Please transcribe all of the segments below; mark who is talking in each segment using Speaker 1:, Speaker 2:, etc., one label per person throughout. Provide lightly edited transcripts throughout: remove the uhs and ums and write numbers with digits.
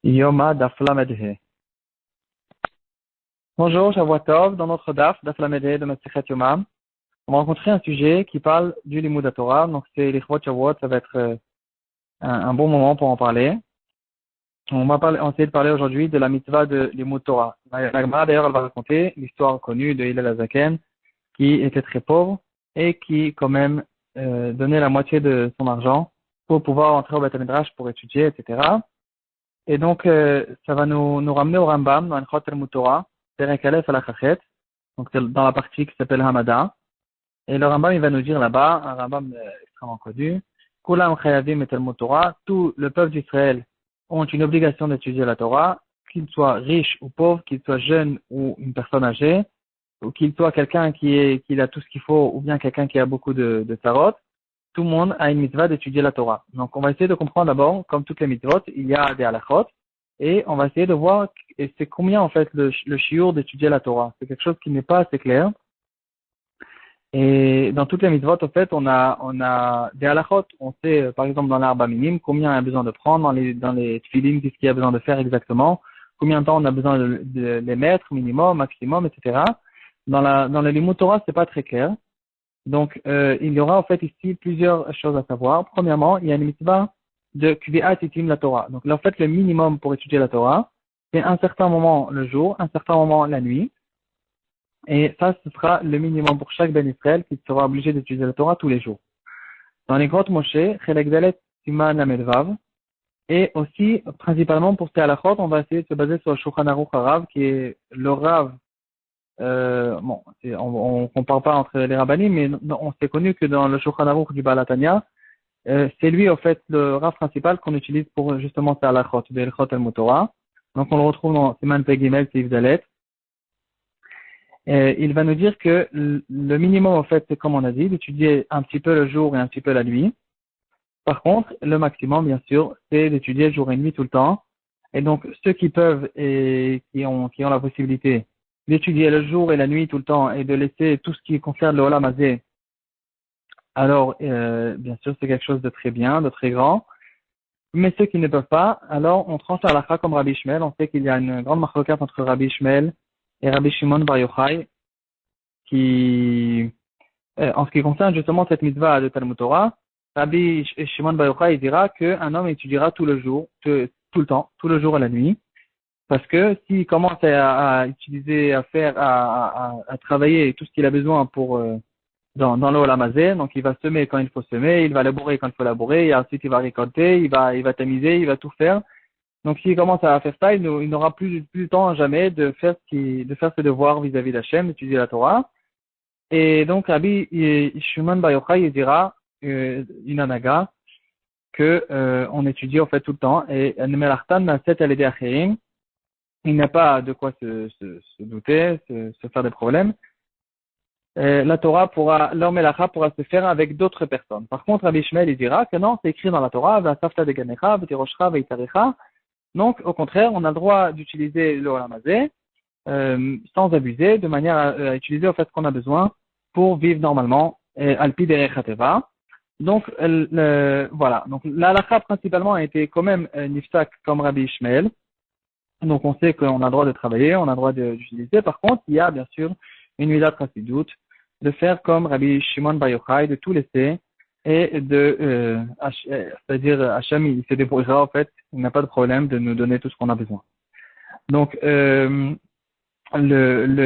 Speaker 1: Yoma Daf Lamed. Bonjour, Shavua Tov. Dans notre Daf Lamed de Masechet Yoma, on va rencontrer un sujet qui parle du Limud Torah. Donc c'est l'Ichvot Shavuot, ça va être un bon moment pour en parler. On va essayer de parler aujourd'hui de la mitzvah de Limud Torah. La Gemara d'ailleurs, elle va raconter l'histoire connue de Hillel Hazaken, qui était très pauvre et qui quand même donnait la moitié de son argent pour pouvoir entrer au Beth Midrash pour étudier, etc. Et donc, ça va nous ramener au Rambam, dans Ilchot Talmud Torah, Perek Aleph Alachachet, donc c'est dans la partie qui s'appelle Hamada. Et le Rambam, il va nous dire là-bas, un Rambam extrêmement connu, Kulam Chayavim et Talmud Torah, tout le peuple d'Israël ont une obligation d'étudier la Torah, qu'il soit riche ou pauvre, qu'il soit jeune ou une personne âgée, ou qu'il soit quelqu'un qui a tout ce qu'il faut, ou bien quelqu'un qui a beaucoup de tarot. Tout le monde a une mitzvah d'étudier la Torah. Donc, on va essayer de comprendre d'abord, comme toutes les mitzvot, il y a des halachot, et on va essayer de voir, et c'est combien, en fait, le shiur d'étudier la Torah. C'est quelque chose qui n'est pas assez clair. Et dans toutes les mitzvot, en fait, on a des halachot. On sait, par exemple, dans l'arba minime, combien il y a besoin de prendre, dans les tefilin, qu'est-ce qu'il y a besoin de faire exactement, combien de temps on a besoin de les mettre, minimum, maximum, etc. Dans le limud Torah, c'est pas très clair. Donc, il y aura en fait ici plusieurs choses à savoir. Premièrement, il y a une mitzvah de Kvi'at Itim la Torah. Donc, là, en fait, le minimum pour étudier la Torah, c'est un certain moment le jour, un certain moment la nuit. Et ça, ce sera le minimum pour chaque Ben Israël qui sera obligé d'étudier la Torah tous les jours. Dans les grottes Moshe, Chelek Dalet Siman Lamed Vav, et aussi, principalement pour ces halachot, on va essayer de se baser sur le Shulchan Aruch Harav, qui est le Rav. On compare pas entre les rabbanim, mais on s'est connu que dans le Shulchan Aruch du Baal HaTanya, c'est lui, en fait, le rav principal qu'on utilise pour justement faire la chot, de l'chot Talmud Torah. Donc, on le retrouve dans Siman Pegimel, Seif Dalet. Il va nous dire que le minimum, en fait, c'est comme on a dit, d'étudier un petit peu le jour et un petit peu la nuit. Par contre, le maximum, bien sûr, c'est d'étudier jour et nuit tout le temps. Et donc, ceux qui peuvent et qui ont la possibilité d'étudier le jour et la nuit tout le temps et de laisser tout ce qui concerne le Olam Hazeh, alors, bien sûr, c'est quelque chose de très bien, de très grand. Mais ceux qui ne peuvent pas, alors on tranche la halakha comme Rabbi Shmuel. On sait qu'il y a une grande marloquette entre Rabbi Shmuel et Rabbi Shimon Bar Yochai qui, en ce qui concerne justement cette mitzvah de Talmud Torah, Rabbi Shimon Bar Yochai dira qu'un homme étudiera tout le jour, tout le temps, tout le jour et la nuit. Parce que s'il commence à utiliser, à travailler tout ce qu'il a besoin pour dans le Olam Hazeh, donc il va semer quand il faut semer, il va labourer quand il faut labourer, et ensuite il va récolter, il va tamiser, il va tout faire. Donc s'il commence à faire ça, il n'aura plus le temps jamais de faire ses devoirs vis-à-vis d'Hachem, d'étudier la Torah. Et donc Rabbi Shimon Bar Yochai il dira une anaga que on étudie en fait tout le temps et Melartan Naset Alede Acherim. Il n'y a pas de quoi se douter, se faire des problèmes. La Torah leur melacha pourra se faire avec d'autres personnes. Par contre, Rabbi Shmuel, il dira que non, c'est écrit dans la Torah, V'asafta deganecha, v'tiroshcha, v'itarecha. Donc, au contraire, on a le droit d'utiliser le Olam Hazeh, sans abuser, de manière à utiliser, au fait, ce qu'on a besoin pour vivre normalement, alpi derech hateva. Donc, voilà. Donc, la halakha, principalement, a été quand même nifsak comme Rabbi Shmuel. Donc, on sait qu'on a le droit de travailler, on a le droit d'utiliser. Par contre, il y a, bien sûr, une midat chassidout, de faire comme Rabbi Shimon Bar Yochai, de tout laisser, et c'est-à-dire, Hachem, il se débrouillera, en fait, il n'a pas de problème de nous donner tout ce qu'on a besoin. Donc, le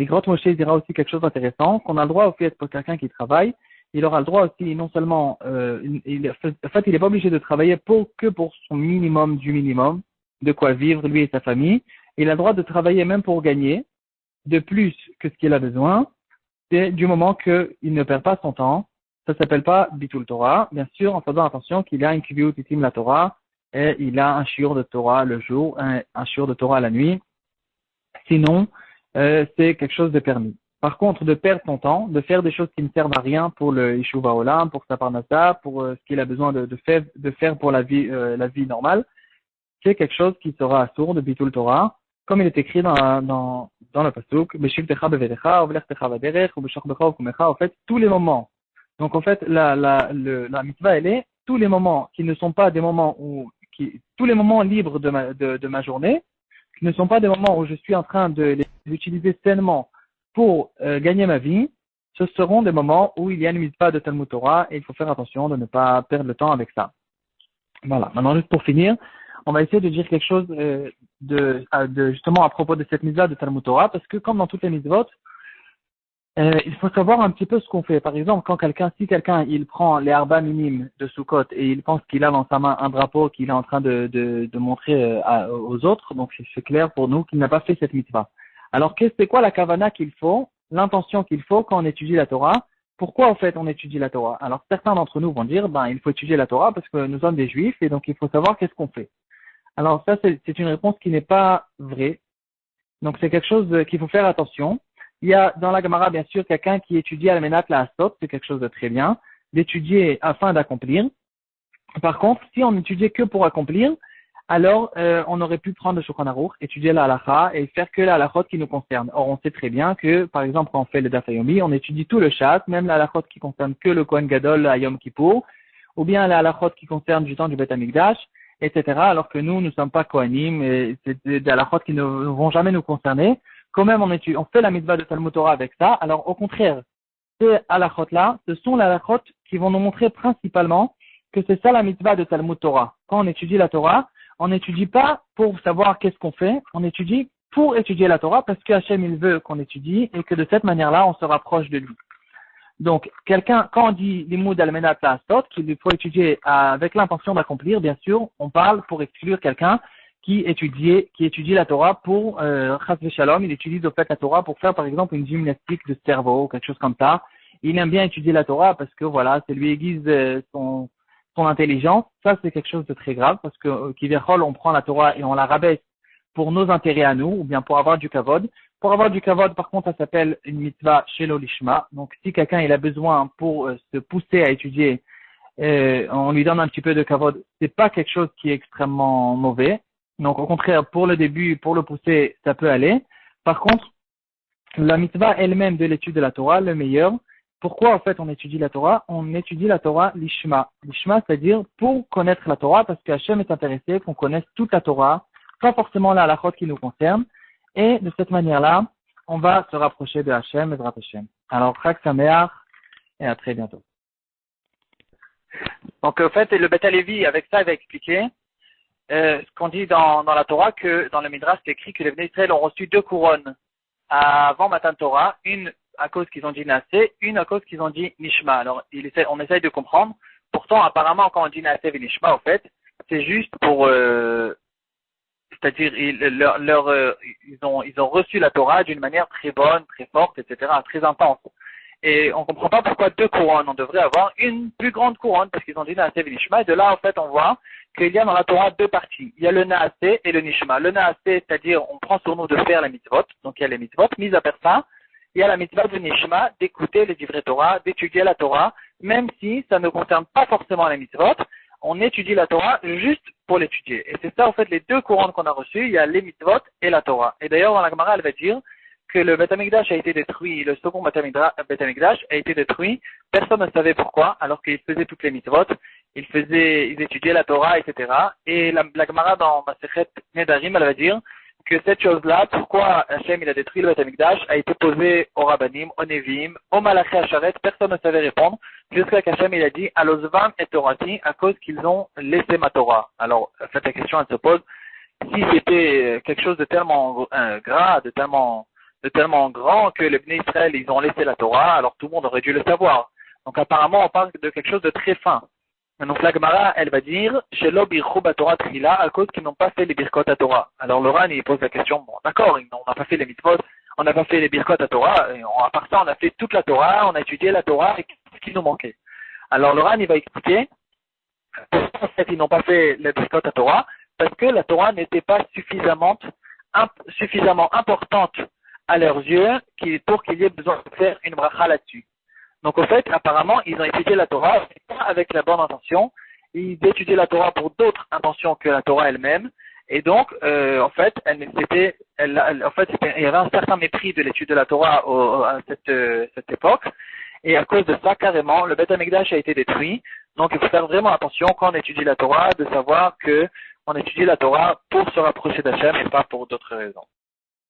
Speaker 1: Igrot Moshe dira aussi quelque chose d'intéressant, qu'on a le droit, au fait, pour quelqu'un qui travaille, il aura le droit aussi, non seulement, en fait, il n'est pas obligé de travailler que pour son minimum du minimum, de quoi vivre, lui et sa famille. Il a le droit de travailler même pour gagner de plus que ce qu'il a besoin, c'est du moment qu'il ne perd pas son temps. Ça s'appelle pas Bitul Torah, bien sûr, en faisant attention qu'il a une Kviut Itim la Torah, et il a un shiur de Torah le jour, un shiur de Torah la nuit. Sinon, c'est quelque chose de permis. Par contre, de perdre son temps, de faire des choses qui ne servent à rien pour le Yeshuva Olam, pour sa Parnassa, pour ce qu'il a besoin de faire pour la vie normale, c'est quelque chose qui sera sourd de Bitul Torah, comme il est écrit dans le pasuk, Beshivtecha bevedecha, uvlechtecha vaderech, ubeshachbecha ukumecha, en fait, tous les moments. Donc, en fait, la mitzvah, elle est tous les moments qui ne sont pas des moments tous les moments libres de ma journée, qui ne sont pas des moments où je suis en train de les utiliser sainement pour gagner ma vie, ce seront des moments où il y a une mitzvah de Talmud Torah et il faut faire attention de ne pas perdre le temps avec ça. Voilà. Maintenant, juste pour finir, on va essayer de dire quelque chose justement à propos de cette mitzvah de Talmud Torah, parce que comme dans toutes les mitzvot, il faut savoir un petit peu ce qu'on fait. Par exemple, si quelqu'un il prend les arba minimes de Sukkot et il pense qu'il a dans sa main un drapeau qu'il est en train de montrer aux autres, donc c'est clair pour nous qu'il n'a pas fait cette mitzvah. Alors, c'est quoi la kavana qu'il faut, l'intention qu'il faut quand on étudie la Torah? Pourquoi, en fait, on étudie la Torah? Alors, certains d'entre nous vont dire, il faut étudier la Torah parce que nous sommes des juifs et donc il faut savoir qu'est-ce qu'on fait. Alors, ça, c'est une réponse qui n'est pas vraie. Donc, c'est quelque chose qu'il faut faire attention. Il y a dans la Gemara, bien sûr, quelqu'un qui étudie à la Menat la Asot, c'est quelque chose de très bien, d'étudier afin d'accomplir. Par contre, si on étudiait que pour accomplir, alors on aurait pu prendre le Shulchan Aruch, étudier la halakha et faire que la halachot qui nous concerne. Or, on sait très bien que, par exemple, quand on fait le Daf Yomi, on étudie tout le Shat, même la halachot qui concerne que le Kohen Gadol à Yom Kippour, ou bien la halachot qui concerne du temps du Beth Amikdash, etc. Alors que nous ne sommes pas Kohanim, et c'est des halachot qui ne vont jamais nous concerner. Quand même, on fait la mitzvah de Talmud Torah avec ça. Alors, au contraire, ces halachot-là, ce sont les halachot qui vont nous montrer principalement que c'est ça la mitzvah de Talmud Torah. Quand on étudie la Torah, on n'étudie pas pour savoir qu'est-ce qu'on fait, on étudie pour étudier la Torah parce que Hachem il veut qu'on étudie et que de cette manière-là, on se rapproche de lui. Donc, quand on dit l'imoud al-menat la'asot, qu'il faut étudier avec l'intention d'accomplir, bien sûr, on parle pour exclure quelqu'un qui étudie la Torah pour chas v'shalom, il étudie de fait la Torah pour faire par exemple une gymnastique de cerveau ou quelque chose comme ça. Il aime bien étudier la Torah parce que voilà, ça lui aiguise son intelligence. Ça c'est quelque chose de très grave parce que kivechol on prend la Torah et on la rabaisse pour nos intérêts à nous ou bien pour avoir du kavod. Pour avoir du kavod, par contre, ça s'appelle une mitzvah shelo lishma. Donc si quelqu'un il a besoin pour se pousser à étudier, on lui donne un petit peu de kavod, c'est pas quelque chose qui est extrêmement mauvais. Donc, au contraire, pour le début, pour le pousser, ça peut aller. Par contre, la mitzvah elle-même de l'étude de la Torah, le meilleur, pourquoi en fait on étudie la Torah? On étudie la Torah lishma. Lishma, c'est-à-dire pour connaître la Torah, parce qu'Hachem est intéressé qu'on connaisse toute la Torah, pas forcément la halachot qui nous concerne. Et de cette manière-là, on va se rapprocher de Hachem et de Hachem. Alors, Chag Sameach, et à très bientôt. Donc, en fait, le Beth Halevi, avec ça, il va expliquer ce qu'on dit dans la Torah, que dans le Midrash, c'est écrit que les Bnei Israël ont reçu 2 couronnes avant Matan Torah, une à cause qu'ils ont dit Naaseh, une à cause qu'ils ont dit Nishma. Alors, on essaye de comprendre. Pourtant, apparemment, quand on dit Naaseh et Nishma, en fait, c'est juste pour, c'est-à-dire, ils ont reçu la Torah d'une manière très bonne, très forte, etc., très intense. Et on comprend pas pourquoi 2 couronnes. On devrait avoir une plus grande couronne parce qu'ils ont dit Naaseh et Nishma. Et de là, en fait, on voit qu'il y a dans la Torah 2 parties. Il y a le Naaseh et le Nishma. Le Naaseh, c'est-à-dire, on prend sur nous de faire la mitzvot. Donc, il y a les mitzvot. Mis à part ça, il y a la mitzvah de Nishma, d'écouter les livrets Torah, d'étudier la Torah, même si ça ne concerne pas forcément la mitzvot. On étudie la Torah juste pour l'étudier. Et c'est ça, en fait, les 2 couronnes qu'on a reçues. Il y a les mitzvot et la Torah. Et d'ailleurs, dans la Gemara, elle va dire que le Beth Amikdash a été détruit, le second Beth Amikdash a été détruit, personne ne savait pourquoi, alors qu'ils faisaient toutes les mitzvot, ils étudiaient la Torah, etc. Et la Gemara dans Masechet Nedarim, elle va dire que cette chose-là, pourquoi Hachem il a détruit le Beth Amikdash, a été posée aux Rabbanim, aux Nevim, aux Malachi Asharet, personne ne savait répondre, jusqu'à qu'Hachem il a dit Alozvam et Torati, à cause qu'ils ont laissé ma Torah. Alors, en fait, la question elle se pose, si c'était quelque chose de tellement gras, de tellement grand que les Bnei Israël, ils ont laissé la Torah, alors tout le monde aurait dû le savoir. Donc apparemment, on parle de quelque chose de très fin. Et donc la Gemara, elle va dire, Shelo birchou Torah trila, à cause qu'ils n'ont pas fait les birkot à Torah. Alors le Ran, il pose la question, bon d'accord, on n'a pas fait les mitzvot, on n'a pas fait les birkot à Torah, et à part ça, on a fait toute la Torah, on a étudié la Torah, et qu'est-ce qui nous manquait? Alors le Ran, il va expliquer, en fait, ils n'ont pas fait les birkot à Torah, parce que la Torah n'était pas suffisamment importante à leurs yeux pour qu'il y ait besoin de faire une bracha là-dessus. Donc au fait, apparemment, ils ont étudié la Torah pas avec la bonne intention, ils étudiaient la Torah pour d'autres intentions que la Torah elle-même, et donc en fait, il y avait un certain mépris de l'étude de la Torah à cette époque, et à cause de ça, carrément, le Beth Amikdash a été détruit. Donc il faut faire vraiment attention quand on étudie la Torah, de savoir que on étudie la Torah pour se rapprocher d'Hachem et pas pour d'autres raisons.